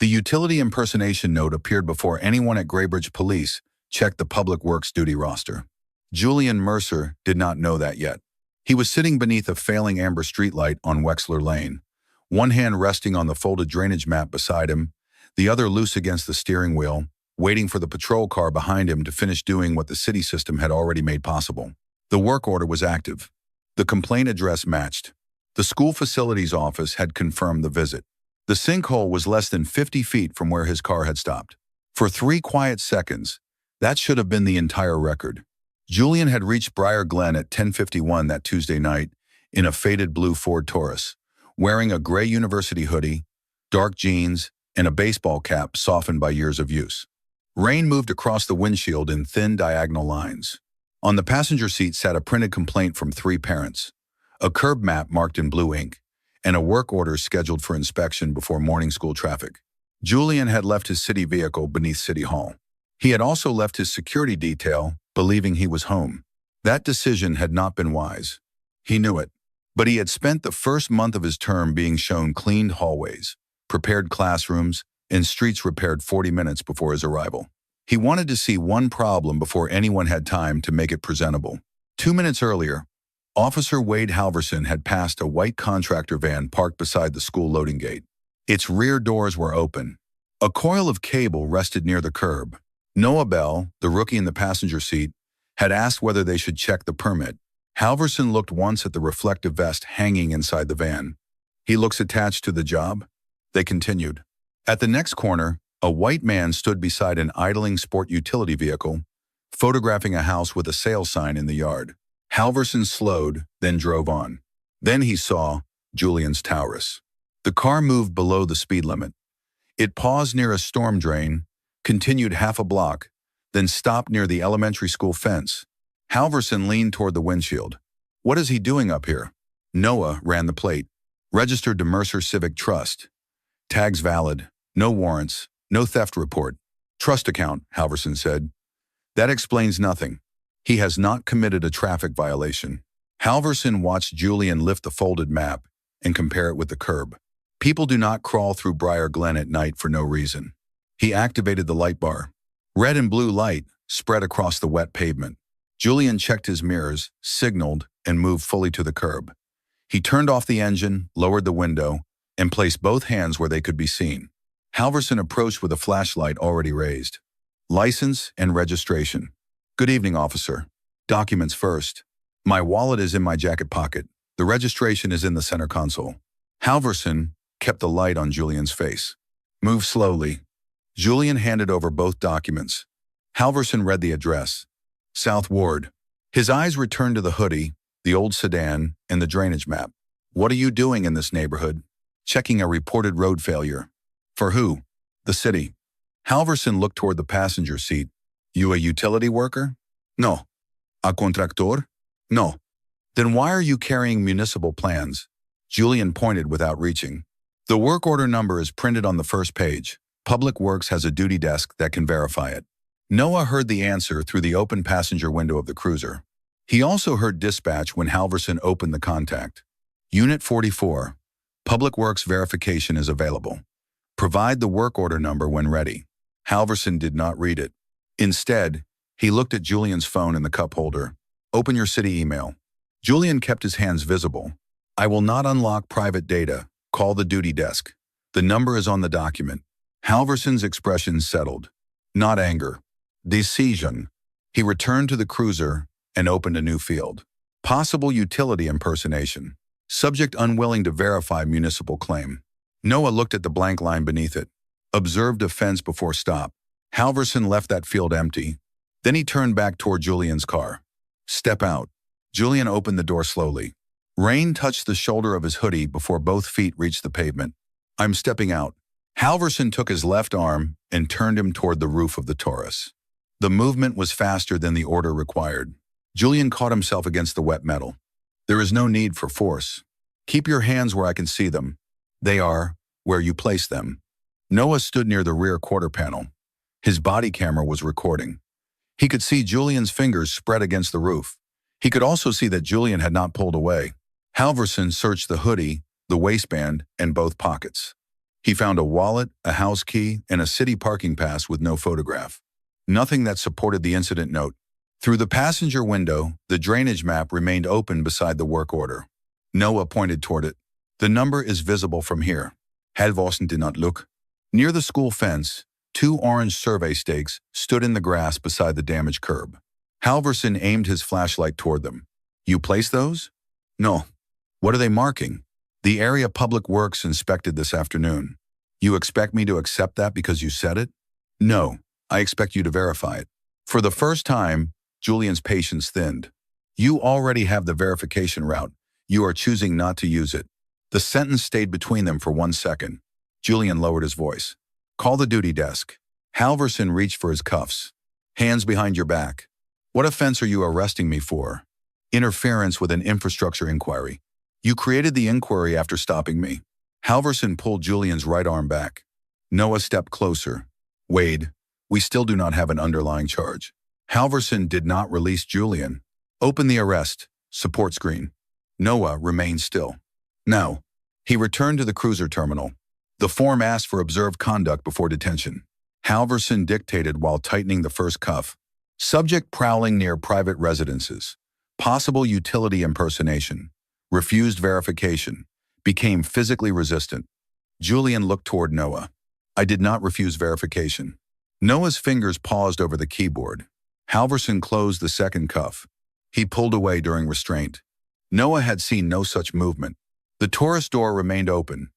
The utility impersonation note appeared before anyone at Graybridge Police checked the Public Works duty roster. Julian Mercer did not know that yet. He was sitting beneath a failing amber streetlight on Wexler Lane, one hand resting on the folded drainage map beside him, the other loose against the steering wheel, waiting for the patrol car behind him to finish doing what the city system had already made possible. The work order was active. The complaint address matched. The school facilities office had confirmed the visit. The sinkhole was less than 50 feet from where his car had stopped. For 3 quiet seconds, that should have been the entire record. Julian had reached Briar Glen at 10:51 that Tuesday night in a faded blue Ford Taurus, wearing a gray university hoodie, dark jeans, and a baseball cap softened by years of use. Rain moved across the windshield in thin diagonal lines. On the passenger seat sat a printed complaint from 3 parents, a curb map marked in blue ink, and a work order scheduled for inspection before morning school traffic. Julian had left his city vehicle beneath City Hall. He had also left his security detail, believing he was home. That decision had not been wise. He knew it. But he had spent the first month of his term being shown cleaned hallways, prepared classrooms, and streets repaired 40 minutes before his arrival. He wanted to see one problem before anyone had time to make it presentable. 2 minutes earlier, Officer Wade Halvorsen had passed a white contractor van parked beside the school loading gate. Its rear doors were open. A coil of cable rested near the curb. Noah Bell, the rookie in the passenger seat, had asked whether they should check the permit. Halvorsen looked once at the reflective vest hanging inside the van. "He looks attached to the job?" They continued. At the next corner, a white man stood beside an idling sport utility vehicle, photographing a house with a sale sign in the yard. Halvorsen slowed, then drove on. Then he saw Julian's Taurus. The car moved below the speed limit. It paused near a storm drain, continued half a block, then stopped near the elementary school fence. Halvorsen leaned toward the windshield. "What is he doing up here?" Noah ran the plate. "Registered to Mercer Civic Trust. Tags valid. No warrants. No theft report. Trust account," Halvorsen said. "That explains nothing. He has not committed a traffic violation." Halvorsen watched Julian lift the folded map and compare it with the curb. People do not crawl through Briar Glen at night for no reason. He activated the light bar. Red and blue light spread across the wet pavement. Julian checked his mirrors, signaled, and moved fully to the curb. He turned off the engine, lowered the window, and placed both hands where they could be seen. Halvorsen approached with a flashlight already raised. "License and registration." "Good evening, officer. Documents first. My wallet is in my jacket pocket. The registration is in the center console." Halvorsen kept the light on Julian's face. "Move slowly." Julian handed over both documents. Halvorsen read the address. South Ward. His eyes returned to the hoodie, the old sedan, and the drainage map. "What are you doing in this neighborhood?" "Checking a reported road failure." "For who?" "The city." Halvorsen looked toward the passenger seat. "You a utility worker?" "No." "A contractor?" "No." "Then why are you carrying municipal plans?" Julian pointed without reaching. "The work order number is printed on the first page. Public Works has a duty desk that can verify it." Noah heard the answer through the open passenger window of the cruiser. He also heard dispatch when Halvorsen opened the contact. "Unit 44. Public Works verification is available. Provide the work order number when ready." Halvorsen did not read it. Instead, he looked at Julian's phone in the cup holder. "Open your city email." Julian kept his hands visible. "I will not unlock private data. Call the duty desk. The number is on the document." Halvorsen's expression settled. Not anger. Decision. He returned to the cruiser and opened a new field. Possible utility impersonation. Subject unwilling to verify municipal claim. Noah looked at the blank line beneath it. Observed offense before stop. Halvorsen left that field empty. Then he turned back toward Julian's car. "Step out." Julian opened the door slowly. Rain touched the shoulder of his hoodie before both feet reached the pavement. "I'm stepping out." Halvorsen took his left arm and turned him toward the roof of the Taurus. The movement was faster than the order required. Julian caught himself against the wet metal. "There is no need for force. Keep your hands where I can see them. They are where you place them." Noah stood near the rear quarter panel. His body camera was recording. He could see Julian's fingers spread against the roof. He could also see that Julian had not pulled away. Halvorsen searched the hoodie, the waistband, and both pockets. He found a wallet, a house key, and a city parking pass with no photograph. Nothing that supported the incident note. Through the passenger window, the drainage map remained open beside the work order. Noah pointed toward it. The number is visible from here. Halvorsen did not look. Near the school fence, 2 orange survey stakes stood in the grass beside the damaged curb. Halvorsen aimed his flashlight toward them. You placed those? No. What are they marking? The area Public Works inspected this afternoon. You expect me to accept that because you said it? No, I expect you to verify it. For the first time, Julian's patience thinned. You already have the verification route. You are choosing not to use it. The sentence stayed between them for 1 second. Julian lowered his voice. Call the duty desk. Halvorsen reached for his cuffs. Hands behind your back. What offense are you arresting me for? Interference with an infrastructure inquiry. You created the inquiry after stopping me. Halvorsen pulled Julian's right arm back. Noah stepped closer. Wade, we still do not have an underlying charge. Halvorsen did not release Julian. Open the arrest. Support screen. Noah remained still. Now, he returned to the cruiser terminal. The form asked for observed conduct before detention. Halvorsen dictated while tightening the first cuff. Subject prowling near private residences. Possible utility impersonation. Refused verification. Became physically resistant. Julian looked toward Noah. I did not refuse verification. Noah's fingers paused over the keyboard. Halvorsen closed the second cuff. He pulled away during restraint. Noah had seen no such movement. The Taurus door remained open.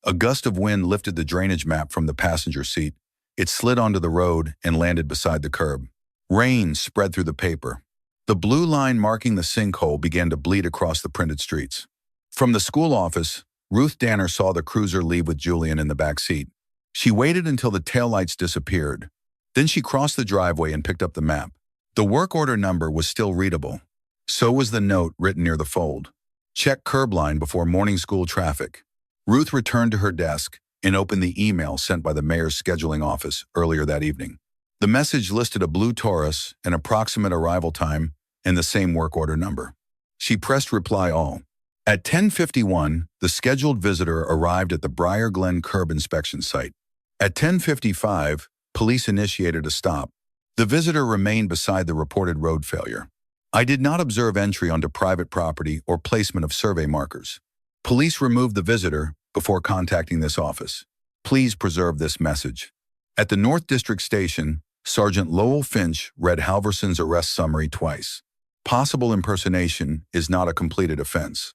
A gust of wind lifted the drainage map from the passenger seat. It slid onto the road and landed beside the curb. Rain spread through the paper. The blue line marking the sinkhole began to bleed across the printed streets. From the school office, Ruth Danner saw the cruiser leave with Julian in the back seat. She waited until the taillights disappeared. Then she crossed the driveway and picked up the map. The work order number was still readable. So was the note written near the fold. Check curb line before morning school traffic. Ruth returned to her desk and opened the email sent by the mayor's scheduling office earlier that evening. The message listed a blue Taurus, an approximate arrival time, and the same work order number. She pressed reply all. At 10:51, the scheduled visitor arrived at the Briar Glen curb inspection site. At 10:55, police initiated a stop. The visitor remained beside the reported road failure. I did not observe entry onto private property or placement of survey markers. Police removed the visitor before contacting this office. Please preserve this message. At the North District Station, Sergeant Lowell Finch read Halvorsen's arrest summary twice. Possible impersonation is not a completed offense.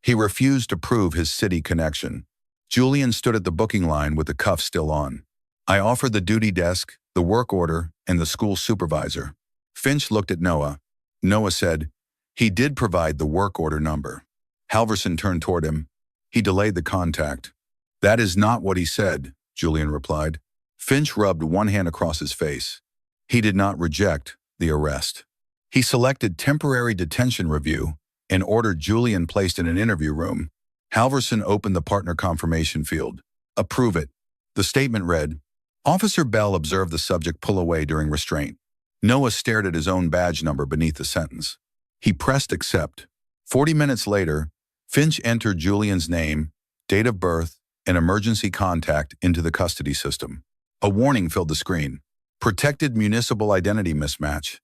He refused to prove his city connection. Julian stood at the booking line with the cuffs still on. I offered the duty desk, the work order, and the school supervisor. Finch looked at Noah. Noah said, he did provide the work order number. Halvorsen turned toward him. He delayed the contact. That is not what he said, Julian replied. Finch rubbed one hand across his face. He did not reject the arrest. He selected temporary detention review and ordered Julian placed in an interview room. Halvorsen opened the partner confirmation field. Approve it. The statement read, Officer Bell observed the subject pull away during restraint. Noah stared at his own badge number beneath the sentence. He pressed accept. 40 minutes later, Finch entered Julian's name, date of birth, and emergency contact into the custody system. A warning filled the screen. Protected municipal identity mismatch.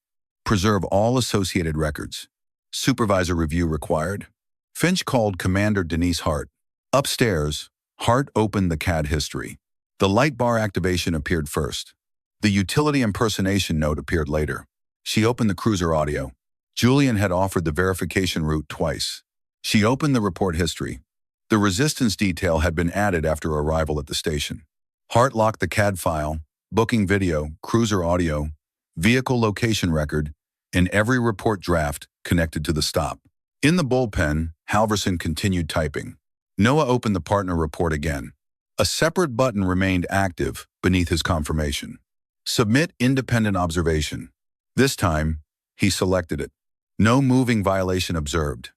Preserve all associated records. Supervisor review required. Finch called Commander Denise Hart. Upstairs, Hart opened the CAD history. The light bar activation appeared first. The utility impersonation note appeared later. She opened the cruiser audio. Julian had offered the verification route twice. She opened the report history. The resistance detail had been added after arrival at the station. Hart locked the CAD file, booking video, cruiser audio, vehicle location record, and every report draft connected to the stop. In the bullpen, Halvorsen continued typing. Noah opened the partner report again. A separate button remained active beneath his confirmation. Submit independent observation. This time, he selected it. No moving violation observed.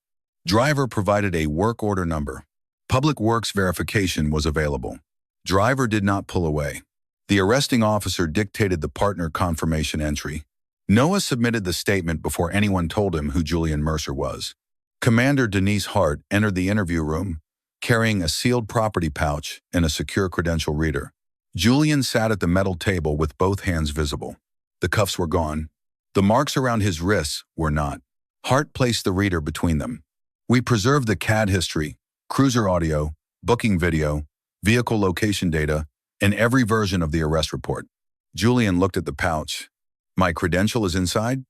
Driver provided a work order number. Public Works verification was available. Driver did not pull away. The arresting officer dictated the partner confirmation entry. Noah submitted the statement before anyone told him who Julian Mercer was. Commander Denise Hart entered the interview room, carrying a sealed property pouch and a secure credential reader. Julian sat at the metal table with both hands visible. The cuffs were gone. The marks around his wrists were not. Hart placed the reader between them. We preserved the CAD history, cruiser audio, booking video, vehicle location data, and every version of the arrest report. Julian looked at the pouch. My credential is inside?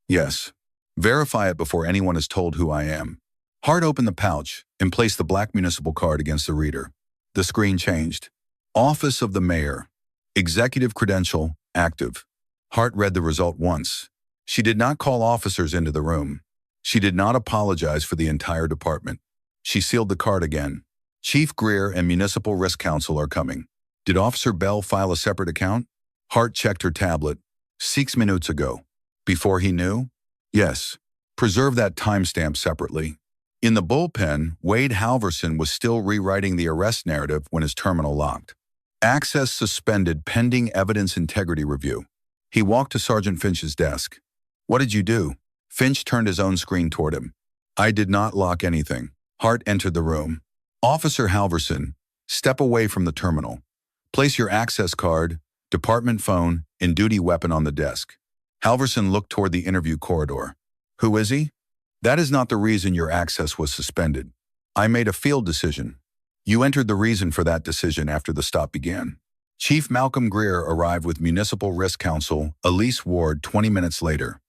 Yes. Verify it before anyone is told who I am. Hart opened the pouch and placed the black municipal card against the reader. The screen changed. Office of the Mayor. Executive credential, active. Hart read the result once. She did not call officers into the room. She did not apologize for the entire department. She sealed the card again. Chief Greer and Municipal Risk Counsel are coming. Did Officer Bell file a separate account? Hart checked her tablet. 6 minutes ago. Before he knew? Yes. Preserve that timestamp separately. In the bullpen, Wade Halvorsen was still rewriting the arrest narrative when his terminal locked. Access suspended pending evidence integrity review. He walked to Sergeant Finch's desk. What did you do? Finch turned his own screen toward him. I did not lock anything. Hart entered the room. Officer Halvorsen, step away from the terminal. Place your access card, department phone, and duty weapon on the desk. Halvorsen looked toward the interview corridor. Who is he? That is not the reason your access was suspended. I made a field decision. You entered the reason for that decision after the stop began. Chief Malcolm Greer arrived with Municipal Risk Counsel Elise Ward 20 minutes later.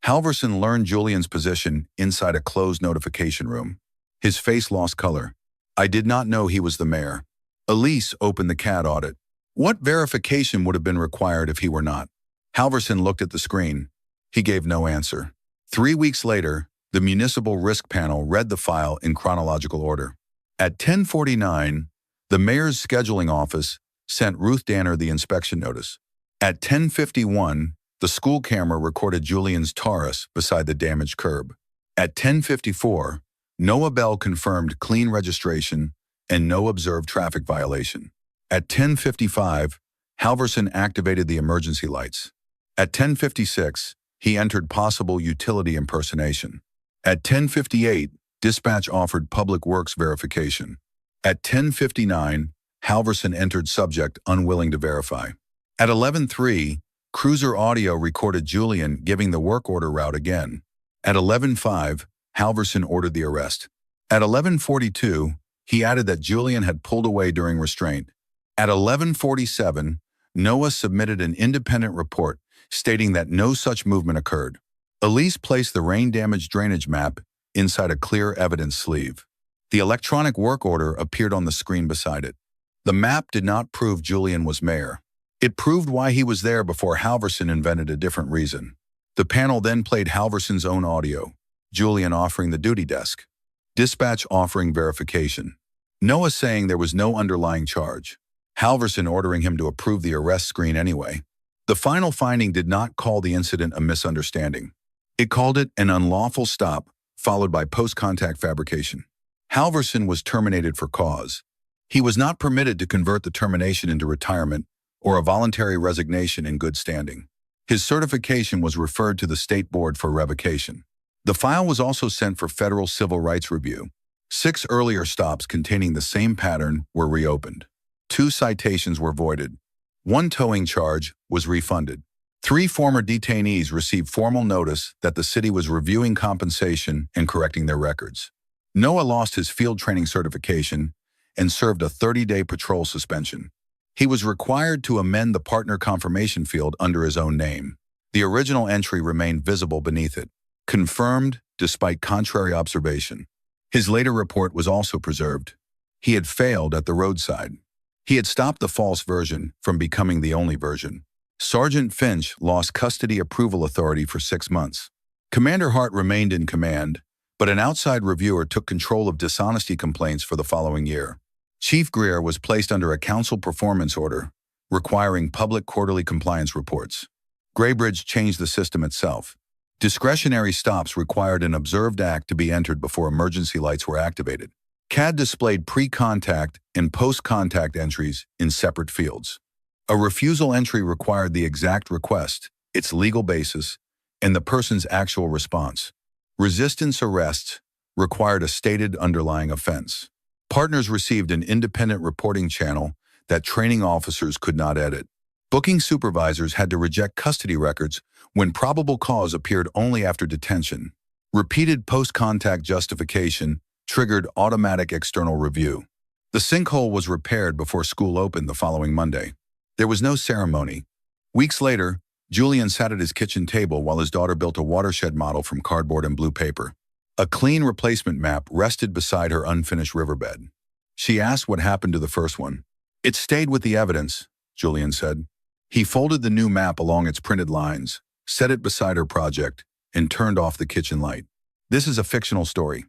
Halvorsen learned Julian's position inside a closed notification room. His face lost color. I did not know he was the mayor. Elise opened the CAD audit. What verification would have been required if he were not? Halvorsen looked at the screen. He gave no answer. 3 weeks later, the Municipal Risk Panel read the file in chronological order. At 10:49, the mayor's scheduling office sent Ruth Danner the inspection notice. At 10:51, the school camera recorded Julian's Taurus beside the damaged curb. At 10:54, Noah Bell confirmed clean registration and no observed traffic violation. At 10:55, Halvorsen activated the emergency lights. At 10:56, he entered possible utility impersonation. At 10:58, dispatch offered public works verification. At 10:59, Halvorsen entered subject unwilling to verify. At 11:03, cruiser audio recorded Julian giving the work order route again. At 11:05, Halvorsen ordered the arrest. At 11:42, he added that Julian had pulled away during restraint. At 11:47, Noah submitted an independent report stating that no such movement occurred. Elise placed the rain-damaged drainage map inside a clear evidence sleeve. The electronic work order appeared on the screen beside it. The map did not prove Julian was mayor. It proved why he was there before Halvorsen invented a different reason. The panel then played Halvorsen's own audio, Julian offering the duty desk, dispatch offering verification, Noah saying there was no underlying charge, Halvorsen ordering him to approve the arrest screen anyway. The final finding did not call the incident a misunderstanding. It called it an unlawful stop, followed by post-contact fabrication. Halvorsen was terminated for cause. He was not permitted to convert the termination into retirement or a voluntary resignation in good standing. His certification was referred to the State Board for revocation. The file was also sent for federal civil rights review. 6 earlier stops containing the same pattern were reopened. 2 citations were voided. 1 towing charge was refunded. 3 former detainees received formal notice that the city was reviewing compensation and correcting their records. Noah lost his field training certification and served a 30-day patrol suspension. He was required to amend the partner confirmation field under his own name. The original entry remained visible beneath it, confirmed despite contrary observation. His later report was also preserved. He had failed at the roadside. He had stopped the false version from becoming the only version. Sergeant Finch lost custody approval authority for 6 months. Commander Hart remained in command, but an outside reviewer took control of dishonesty complaints for the following year. Chief Greer was placed under a council performance order, requiring public quarterly compliance reports. Graybridge changed the system itself. Discretionary stops required an observed act to be entered before emergency lights were activated. CAD displayed pre-contact and post-contact entries in separate fields. A refusal entry required the exact request, its legal basis, and the person's actual response. Resistance arrests required a stated underlying offense. Partners received an independent reporting channel that training officers could not edit. Booking supervisors had to reject custody records when probable cause appeared only after detention. Repeated post-contact justification triggered automatic external review. The sinkhole was repaired before school opened the following Monday. There was no ceremony. Weeks later, Julian sat at his kitchen table while his daughter built a watershed model from cardboard and blue paper. A clean replacement map rested beside her unfinished riverbed. She asked what happened to the first one. "It stayed with the evidence," Julian said. He folded the new map along its printed lines, set it beside her project, and turned off the kitchen light. "This is a fictional story.